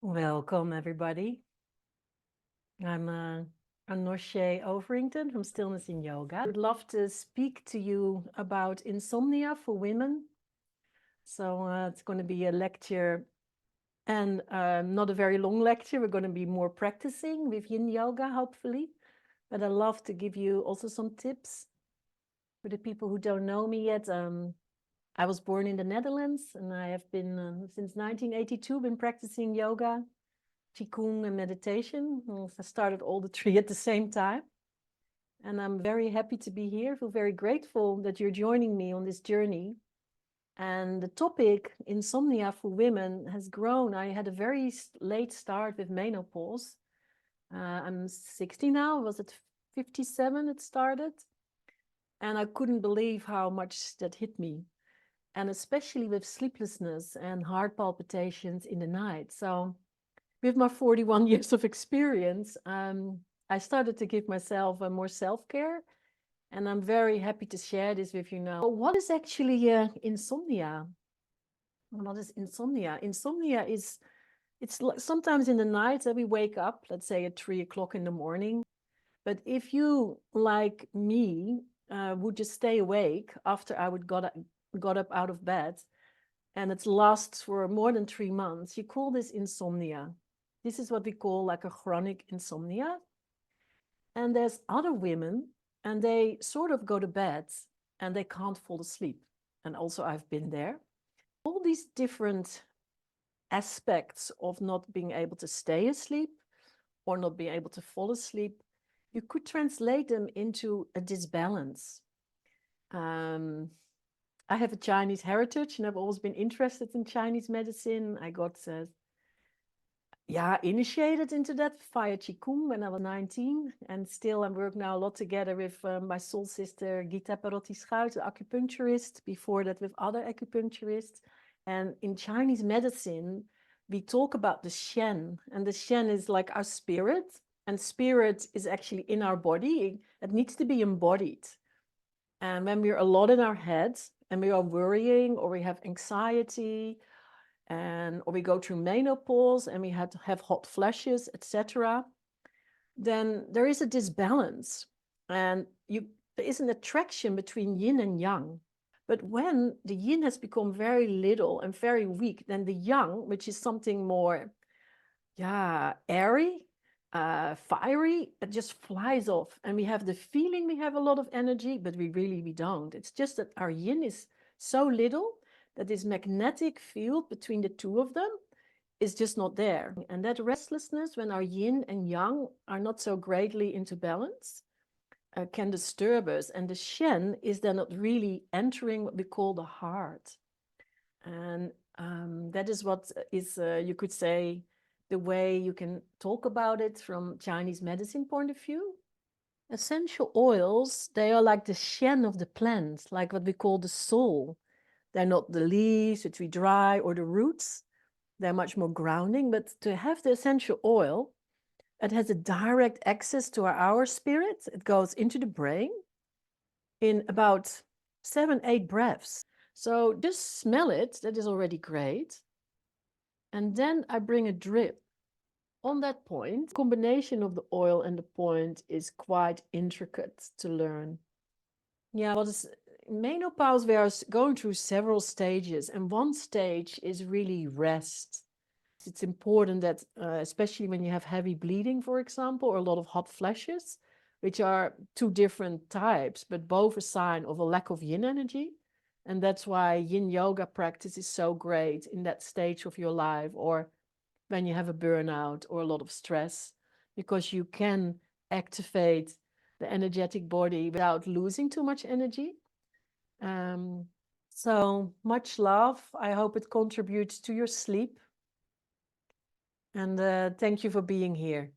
Welcome, everybody. I'm Anoche Overington from Stillness in Yoga. I would love to speak to you about insomnia for women. So it's going to be a lecture and not a very long lecture. We're going to be more practicing with Yin Yoga, hopefully. But I'd love to give you also some tips for the people who don't know me yet. I was born in the Netherlands and I have been, since 1982, been practicing yoga, Qigong and meditation. I started all the three at the same time. And I'm very happy to be here. I feel very grateful that you're joining me on this journey. And the topic, insomnia for women, has grown. I had a very late start with menopause. I'm 60 now. I was at 57 it started. And I couldn't believe how much that hit me. And especially with sleeplessness and heart palpitations in the night. So with my 41 years of experience, I started to give myself more self-care, and I'm very happy to share this with you now. What is actually insomnia? What is insomnia? Insomnia is, it's sometimes in the night that we wake up, let's say at 3 o'clock in the morning. But if you, like me, would just stay awake after I would got up out of bed, and it lasts for more than 3 months, you call this insomnia. This is what we call like a chronic insomnia. And there's other women, and they sort of go to bed and they can't fall asleep. And also I've been there. All these different aspects of not being able to stay asleep or not being able to fall asleep, you could translate them into a disbalance. I have a Chinese heritage and I've always been interested in Chinese medicine. I got initiated into that via Qigong when I was 19. And still I work now a lot together with my soul sister Gita Parotti-Schuit, the acupuncturist, before that with other acupuncturists. And in Chinese medicine, we talk about the Shen, and the Shen is like our spirit, and spirit is actually in our body. It needs to be embodied. And when we're a lot in our heads and we are worrying or we have anxiety, or we go through menopause and we have hot flashes, etc., then there is a disbalance, and there is an attraction between yin and yang. But when the yin has become very little and very weak, then the yang, which is something more airy, fiery, it just flies off, and we have the feeling we have a lot of energy, but we don't. It's just that our yin is so little that this magnetic field between the two of them is just not there. And that restlessness, when our yin and yang are not so greatly into balance, can disturb us. And the Shen is then not really entering what we call the heart. And that is what is, you could say, the way you can talk about it from Chinese medicine point of view. Essential oils, they are like the Shen of the plant, like what we call the soul. They're not the leaves which we dry or the roots. They're much more grounding. But to have the essential oil, it has a direct access to our spirit. It goes into the brain in about 7-8 breaths. So just smell it. That is already great. And then I bring a drip on that point. The combination of the oil and the point is quite intricate to learn. Yeah, what is menopause, we are going through several stages, and one stage is really rest. It's important that, especially when you have heavy bleeding, for example, or a lot of hot flashes, which are two different types, but both a sign of a lack of yin energy. And that's why yin yoga practice is so great in that stage of your life, or when you have a burnout or a lot of stress, because you can activate the energetic body without losing too much energy. So much love. I hope it contributes to your sleep. And thank you for being here.